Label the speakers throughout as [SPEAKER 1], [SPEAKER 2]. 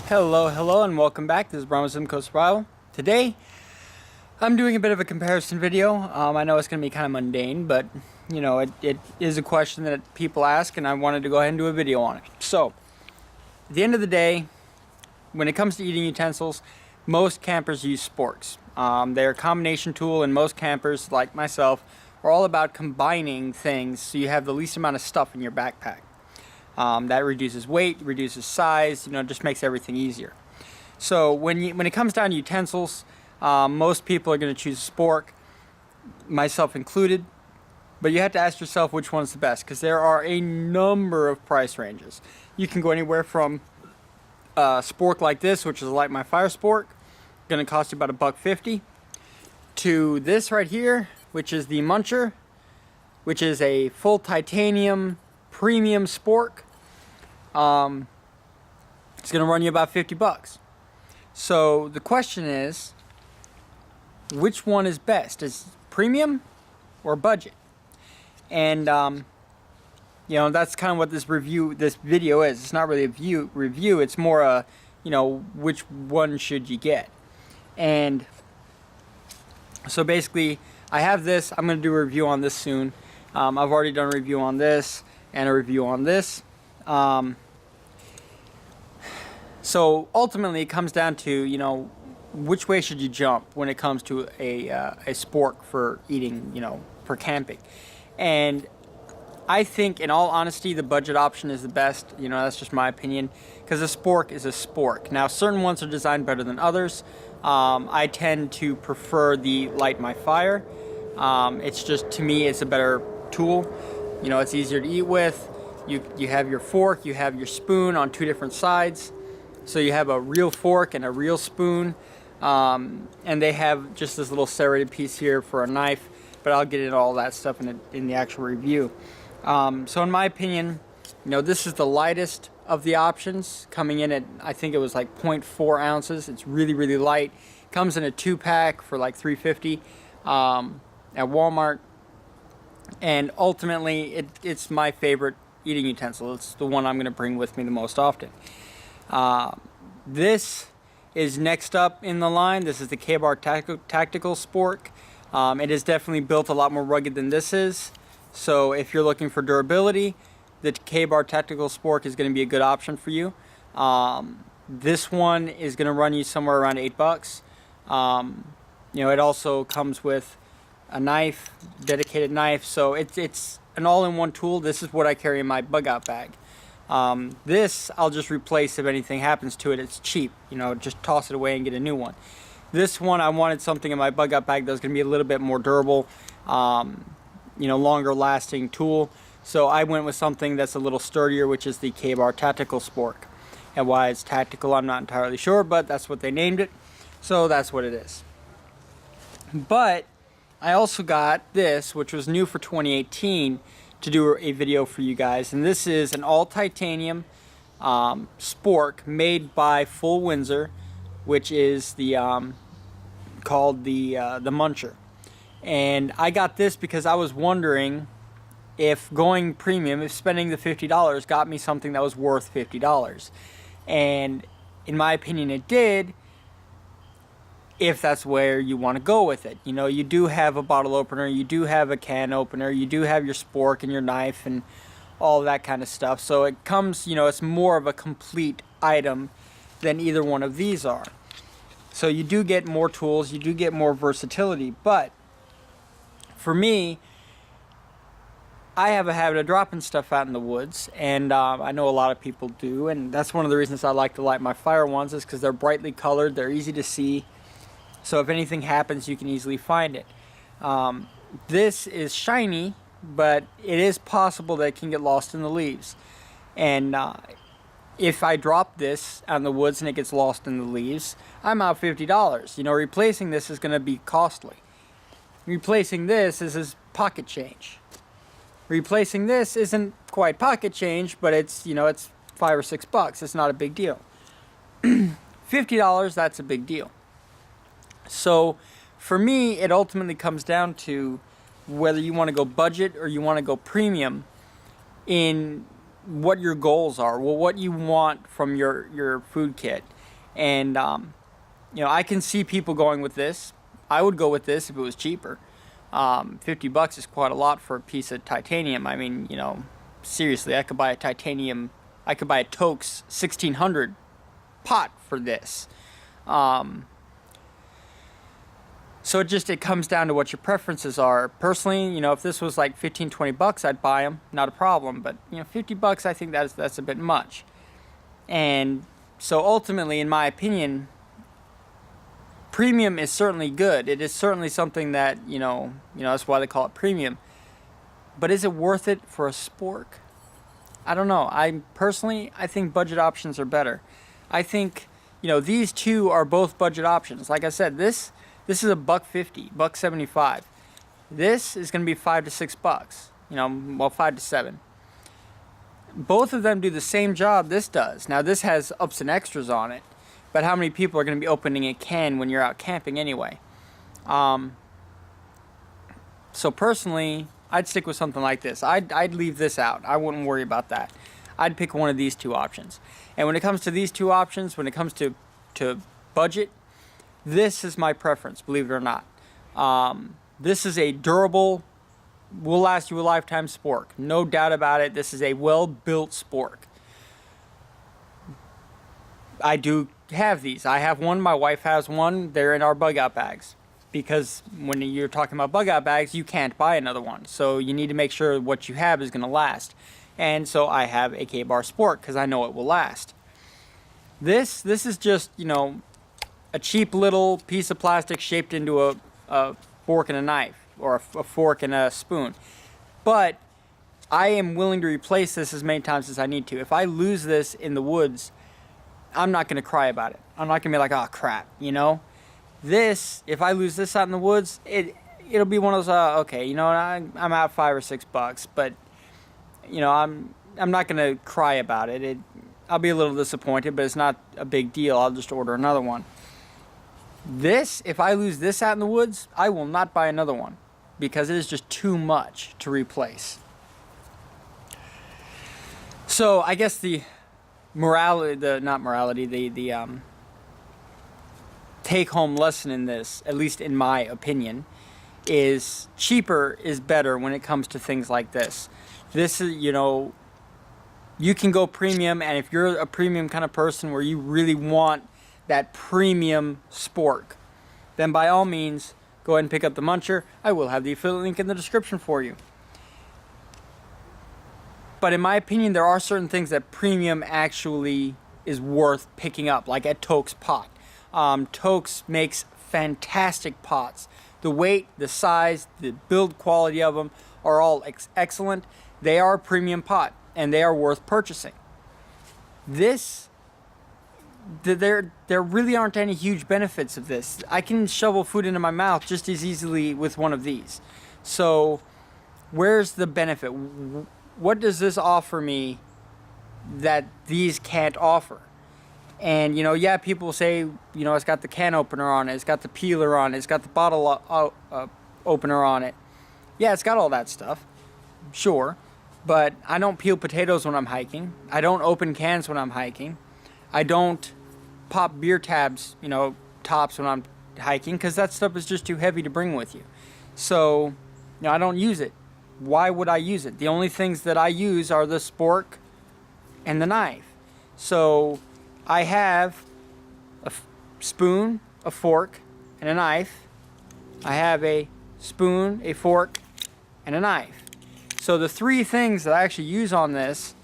[SPEAKER 1] Hello, and welcome back. This is Zimco Survival. Today, I'm doing a bit of a comparison video. I know it's going to be kind of mundane, but you know, it is a question that people ask, and I wanted to go ahead and do a video on it. So, at the end of the day, when it comes to eating utensils, most campers use sporks. They're a combination tool, and most campers, like myself, are all about combining things so you have the least amount of stuff in your backpack. That reduces weight, reduces size, you know, just makes everything easier. So when it comes down to utensils, most people are going to choose a spork, myself included. But you have to ask yourself which one's the best, because there are a number of price ranges. You can go anywhere from a spork like this, which is like my fire spork, going to cost you about $1.50, to this right here, which is the Muncher, which is a full titanium premium spork. It's going to run you about $50. So the question is, which one is best? Is premium or budget? And you know, that's kind of what this video is. It's not really a review. It's more a, you know, which one should you get? And so basically, I have this. I'm going to do a review on this soon. I've already done a review on this and a review on this. So ultimately, it comes down to, you know, which way should you jump when it comes to a spork for eating, you know, for camping. And I think, in all honesty, the budget option is the best. You know, that's just my opinion, because a spork is a spork. Now, certain ones are designed better than others. I tend to prefer the Light My Fire. It's just, to me, it's a better tool. You know, it's easier to eat with. You have your fork, you have your spoon on two different sides. So you have a real fork and a real spoon. And they have just this little serrated piece here for a knife. But I'll get into all that stuff in the actual review. So in my opinion, you know, this is the lightest of the options, coming in at, I think it was like 0.4 ounces. It's really, really light. Comes in a 2-pack for like $3.50 at Walmart. And ultimately, it's my favorite eating utensil. It's the one I'm going to bring with me the most often. This is next up in the line. This is the K-Bar Tactical Spork. It is definitely built a lot more rugged than this is. So if you're looking for durability, the K-Bar Tactical Spork is going to be a good option for you. This one is going to run you somewhere around $8. You know, it also comes with a knife, dedicated knife, so it's an all-in-one tool. This is what I carry in my bug-out bag. This I'll just replace if anything happens to it. It's cheap, you know, just toss it away and get a new one. This one, I wanted something in my bug-out bag that was going to be a little bit more durable, you know, longer lasting tool. So I went with something that's a little sturdier, which is the K-Bar Tactical Spork. And why it's tactical, I'm not entirely sure, but that's what they named it. So that's what it is. But I also got this, which was new for 2018, to do a video for you guys. And this is an all titanium spork made by Windsor, which is the called the Muncher. And I got this because I was wondering if going premium, if spending the $50 got me something that was worth $50. And in my opinion, it did, if that's where you want to go with it. You know, you do have a bottle opener, you do have a can opener, you do have your spork and your knife and all that kind of stuff. So it comes, you know, it's more of a complete item than either one of these are. So you do get more tools, you do get more versatility. But for me, I have a habit of dropping stuff out in the woods, and I know a lot of people do, and that's one of the reasons I like to Light My Fire ones, is because they're brightly colored, they're easy to see. So if anything happens, you can easily find it. This is shiny, but it is possible that it can get lost in the leaves. And if I drop this out in the woods and it gets lost in the leaves, I'm out $50. You know, replacing this is going to be costly. Replacing this is pocket change. Replacing this isn't quite pocket change, but it's, you know, it's $5 or $6. It's not a big deal. $50, that's a big deal. So for me, it ultimately comes down to whether you want to go budget or you want to go premium in what your goals are, well, what you want from your food kit. And you know, I can see people going with this. I would go with this if it was cheaper. $50 is quite a lot for a piece of titanium. I mean, you know, seriously, I could buy a Toaks 1600 pot for this. So it comes down to what your preferences are. Personally, you know, if this was like 15, 20 bucks, I'd buy them, not a problem. But, you know, 50 bucks, I think that's a bit much. And so ultimately, in my opinion, premium is certainly good. It is certainly something that, you know, that's why they call it premium. But is it worth it for a spork? I don't know. I think budget options are better. I think, you know, these two are both budget options. Like I said, this is a $1.50, $1.75. This is going to be $5 to $6. You know, well, $5 to $7. Both of them do the same job this does. Now, this has ups and extras on it, but how many people are going to be opening a can when you're out camping anyway? So personally, I'd stick with something like this. I'd leave this out. I wouldn't worry about that. I'd pick one of these two options. And when it comes to these two options, when it comes to budget, this is my preference, believe it or not. This is a durable, will last you a lifetime spork. No doubt about it. This is a well-built spork. I do have these. I have one. My wife has one. They're in our bug-out bags. Because when you're talking about bug-out bags, you can't buy another one. So you need to make sure what you have is going to last. And so I have a K-Bar Spork because I know it will last. This is just, you know, a cheap little piece of plastic shaped into a fork and a knife, or a fork and a spoon. But I am willing to replace this as many times as I need to. If I lose this in the woods, I'm not going to cry about it. I'm not going to be like, oh crap, you know. This, if I lose this out in the woods, it'll be one of those, okay, you know, I'm out $5 or $6, but you know, I'm not going to cry about it. I'll be a little disappointed, but it's not a big deal. I'll just order another one. This, if I lose this out in the woods, I will not buy another one because it is just too much to replace. So I guess the take-home lesson in this, at least in my opinion, is cheaper is better when it comes to things like this. This is, you know, you can go premium, and if you're a premium kind of person where you really want that premium spork, then by all means, go ahead and pick up the Muncher. I will have the affiliate link in the description for you. But in my opinion, there are certain things that premium actually is worth picking up, like a Toaks pot. Toaks makes fantastic pots. The weight, the size, the build quality of them are all excellent. They are a premium pot, and they are worth purchasing. There really aren't any huge benefits of this. I can shovel food into my mouth just as easily with one of these. So where's the benefit? What does this offer me that these can't offer? And, you know, yeah, people say, you know, it's got the can opener on it, it's got the peeler on it, it's got the bottle opener on it. Yeah, it's got all that stuff, sure. But I don't peel potatoes when I'm hiking. I don't open cans when I'm hiking. I don't pop beer tabs, you know, tops when I'm hiking, because that stuff is just too heavy to bring with you. So, you know, I don't use it. Why would I use it? The only things that I use are the spork and the knife. So I have a spoon, a fork, and a knife. I have a spoon, a fork, and a knife. So the three things that I actually use on this,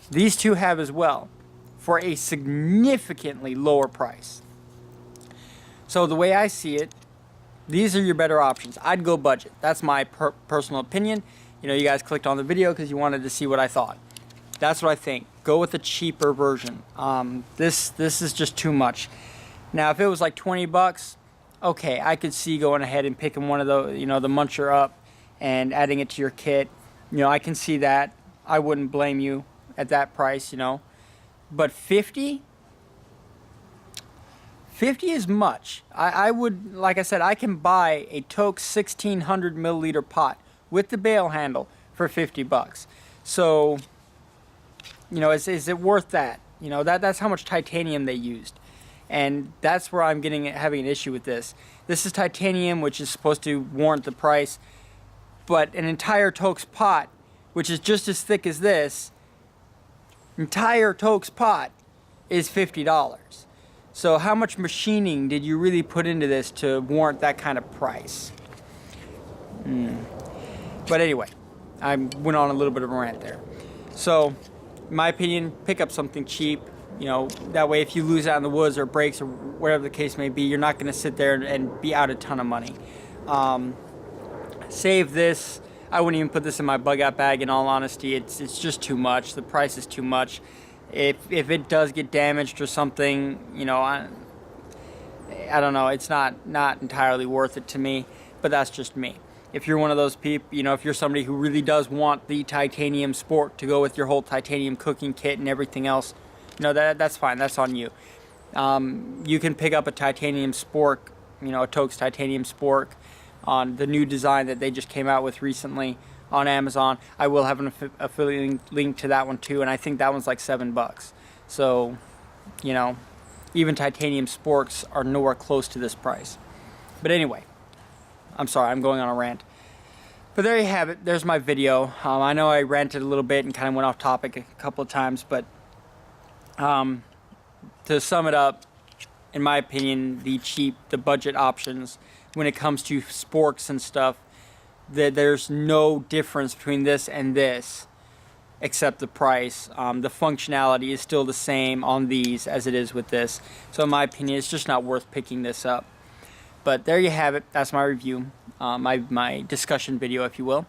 [SPEAKER 1] these two have as well, for a significantly lower price. So the way I see it, these are your better options. I'd go budget. That's my personal opinion. You know, you guys clicked on the video because you wanted to see what I thought. That's what I think. Go with the cheaper version. This is just too much. Now, if it was like 20 bucks, okay, I could see going ahead and picking one of the, you know, the Muncher up and adding it to your kit. You know, I can see that. I wouldn't blame you at that price, you know. But 50? 50 is much. I would, like I said, I can buy a Toaks 1600 milliliter pot with the bail handle for 50 bucks. So, you know, is it worth that? You know, that's how much titanium they used. And that's where I'm having an issue with this. This is titanium, which is supposed to warrant the price, but an entire Toaks pot, which is just as thick as this, entire Toaks pot is $50. So how much machining did you really put into this to warrant that kind of price? But anyway, I went on a little bit of a rant there. So, in my opinion, pick up something cheap. You know, that way if you lose out in the woods or breaks or whatever the case may be, you're not going to sit there and be out a ton of money. Save this. I wouldn't even put this in my bug out bag, in all honesty. It's just too much. The price is too much. If it does get damaged or something, you know, I don't know. It's not entirely worth it to me, but that's just me. If you're one of those people, you know, if you're somebody who really does want the titanium Spork to go with your whole titanium cooking kit and everything else, you know, that's fine. That's on you. You can pick up a titanium Spork, you know, a Toaks titanium Spork on the new design that they just came out with recently on Amazon. I will have an affiliate link to that one too, and I think that one's like $7. So, you know, even titanium Sporks are nowhere close to this price. But anyway, I'm sorry, I'm going on a rant. But there you have it. There's my video. I know I ranted a little bit and kind of went off topic a couple of times, but to sum it up, in my opinion, the budget options when it comes to sporks and stuff, there's no difference between this and this except the price. The functionality is still the same on these as it is with this. So in my opinion, it's just not worth picking this up. But there you have it. That's my review, my discussion video, if you will.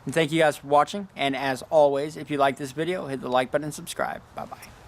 [SPEAKER 1] And thank you guys for watching. And as always, if you like this video, hit the like button and subscribe. Bye-bye.